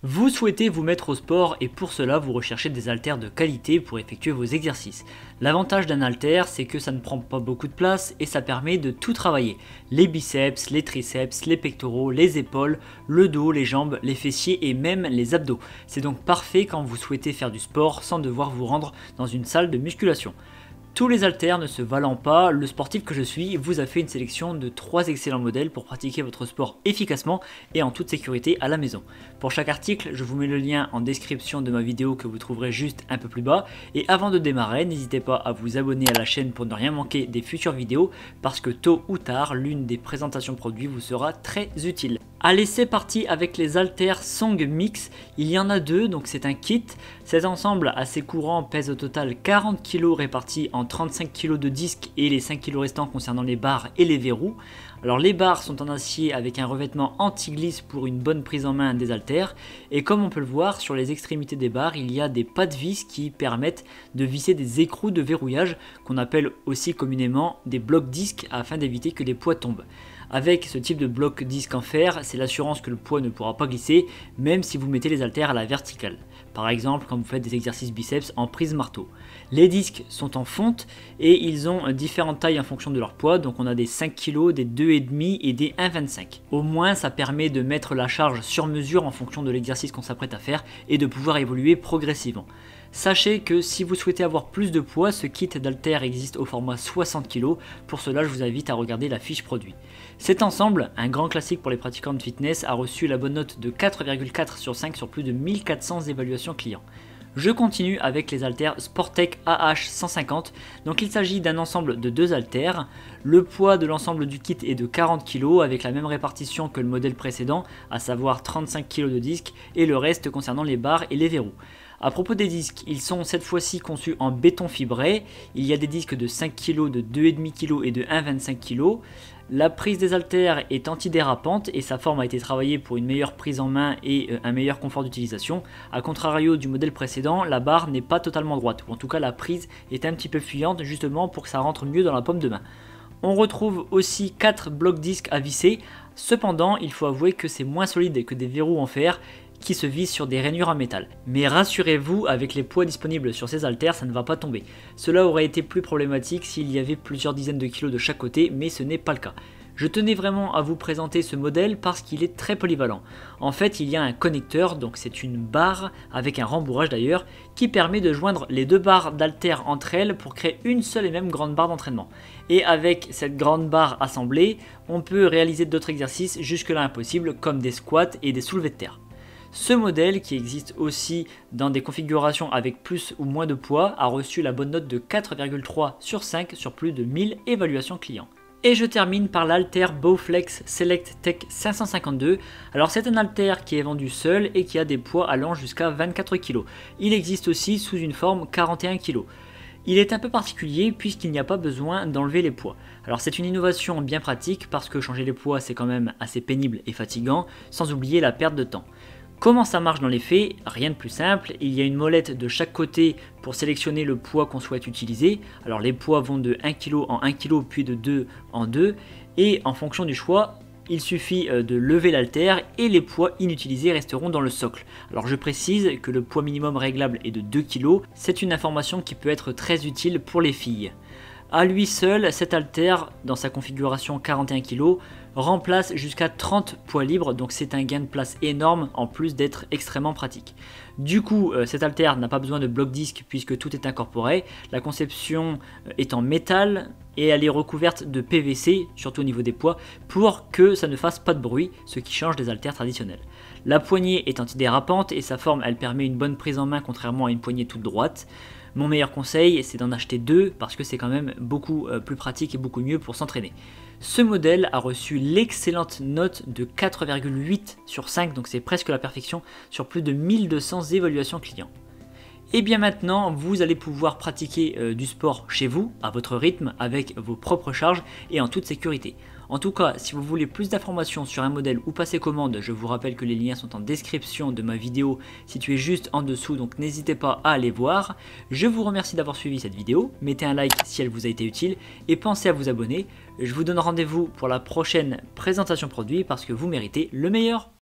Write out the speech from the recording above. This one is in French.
Vous souhaitez vous mettre au sport et pour cela vous recherchez des haltères de qualité pour effectuer vos exercices. L'avantage d'un haltère, c'est que ça ne prend pas beaucoup de place et ça permet de tout travailler. Les biceps, les triceps, les pectoraux, les épaules, le dos, les jambes, les fessiers et même les abdos. C'est donc parfait quand vous souhaitez faire du sport sans devoir vous rendre dans une salle de musculation. Tous les haltères ne se valant pas, le sportif que je suis vous a fait une sélection de 3 excellents modèles pour pratiquer votre sport efficacement et en toute sécurité à la maison. Pour chaque article, je vous mets le lien en description de ma vidéo que vous trouverez juste un peu plus bas. Et avant de démarrer, n'hésitez pas à vous abonner à la chaîne pour ne rien manquer des futures vidéos parce que tôt ou tard, l'une des présentations produits vous sera très utile. Allez, c'est parti avec les haltères Song Mix. Il y en a deux, donc c'est un kit. Cet ensemble assez courant pèse au total 40 kg répartis en 35 kg de disques et les 5 kg restants concernant les barres et les verrous. Alors les barres sont en acier avec un revêtement anti-glisse pour une bonne prise en main des haltères. Et comme on peut le voir, sur les extrémités des barres, il y a des pas de vis qui permettent de visser des écrous de verrouillage qu'on appelle aussi communément des blocs disques afin d'éviter que les poids tombent. Avec ce type de bloc disque en fer, c'est l'assurance que le poids ne pourra pas glisser même si vous mettez les haltères à la verticale. Par exemple quand vous faites des exercices biceps en prise marteau. Les disques sont en fonte et ils ont différentes tailles en fonction de leur poids, donc on a des 5 kg, des 2,5 et des 1,25. Au moins ça permet de mettre la charge sur mesure en fonction de l'exercice qu'on s'apprête à faire et de pouvoir évoluer progressivement. Sachez que si vous souhaitez avoir plus de poids, ce kit d'haltères existe au format 60 kg. Pour cela, je vous invite à regarder la fiche produit. Cet ensemble, un grand classique pour les pratiquants de fitness, a reçu la bonne note de 4,4 sur 5 sur plus de 1400 évaluations clients. Je continue avec les haltères Sportec AH150. Donc il s'agit d'un ensemble de 2 haltères. Le poids de l'ensemble du kit est de 40 kg avec la même répartition que le modèle précédent, à savoir 35 kg de disques et le reste concernant les barres et les verrous. À propos des disques, ils sont cette fois-ci conçus en béton fibré. Il y a des disques de 5 kg, de 2,5 kg et de 1,25 kg. La prise des haltères est antidérapante et sa forme a été travaillée pour une meilleure prise en main et un meilleur confort d'utilisation. A contrario du modèle précédent, la barre n'est pas totalement droite, ou en tout cas la prise est un petit peu fuyante justement pour que ça rentre mieux dans la paume de main. On retrouve aussi 4 blocs disques à visser, cependant il faut avouer que c'est moins solide que des verrous en fer qui se vissent sur des rainures en métal. Mais rassurez-vous, avec les poids disponibles sur ces haltères, ça ne va pas tomber. Cela aurait été plus problématique s'il y avait plusieurs dizaines de kilos de chaque côté, mais ce n'est pas le cas. Je tenais vraiment à vous présenter ce modèle parce qu'il est très polyvalent. En fait, il y a un connecteur, donc c'est une barre, avec un rembourrage d'ailleurs, qui permet de joindre les deux barres d'haltères entre elles pour créer une seule et même grande barre d'entraînement. Et avec cette grande barre assemblée, on peut réaliser d'autres exercices jusque-là impossibles, comme des squats et des soulevés de terre. Ce modèle, qui existe aussi dans des configurations avec plus ou moins de poids, a reçu la bonne note de 4,3 sur 5 sur plus de 1000 évaluations clients. Et je termine par l'haltère Bowflex Select Tech 552. Alors c'est un haltère qui est vendu seul et qui a des poids allant jusqu'à 24 kg. Il existe aussi sous une forme 41 kg. Il est un peu particulier puisqu'il n'y a pas besoin d'enlever les poids. Alors c'est une innovation bien pratique parce que changer les poids c'est quand même assez pénible et fatigant, sans oublier la perte de temps. Comment ça marche dans les faits? Rien de plus simple, il y a une molette de chaque côté pour sélectionner le poids qu'on souhaite utiliser. Alors les poids vont de 1 kg en 1 kg puis de 2 en 2 et en fonction du choix, il suffit de lever l'haltère et les poids inutilisés resteront dans le socle. Alors je précise que le poids minimum réglable est de 2 kg, c'est une information qui peut être très utile pour les filles. À lui seul, cet haltère, dans sa configuration 41 kg, remplace jusqu'à 30 poids libres, donc c'est un gain de place énorme en plus d'être extrêmement pratique. Du coup, cet haltère n'a pas besoin de bloc disque puisque tout est incorporé. La conception est en métal et elle est recouverte de PVC, surtout au niveau des poids, pour que ça ne fasse pas de bruit, ce qui change des haltères traditionnels. La poignée est antidérapante et sa forme, elle permet une bonne prise en main contrairement à une poignée toute droite. Mon meilleur conseil, c'est d'en acheter 2 parce que c'est quand même beaucoup plus pratique et beaucoup mieux pour s'entraîner. Ce modèle a reçu l'excellente note de 4,8 sur 5, donc c'est presque la perfection sur plus de 1200 évaluations clients. Et bien maintenant, vous allez pouvoir pratiquer du sport chez vous, à votre rythme, avec vos propres charges et en toute sécurité. En tout cas, si vous voulez plus d'informations sur un modèle ou passer commande, je vous rappelle que les liens sont en description de ma vidéo située juste en dessous, donc n'hésitez pas à aller voir. Je vous remercie d'avoir suivi cette vidéo, mettez un like si elle vous a été utile et pensez à vous abonner. Je vous donne rendez-vous pour la prochaine présentation produit parce que vous méritez le meilleur.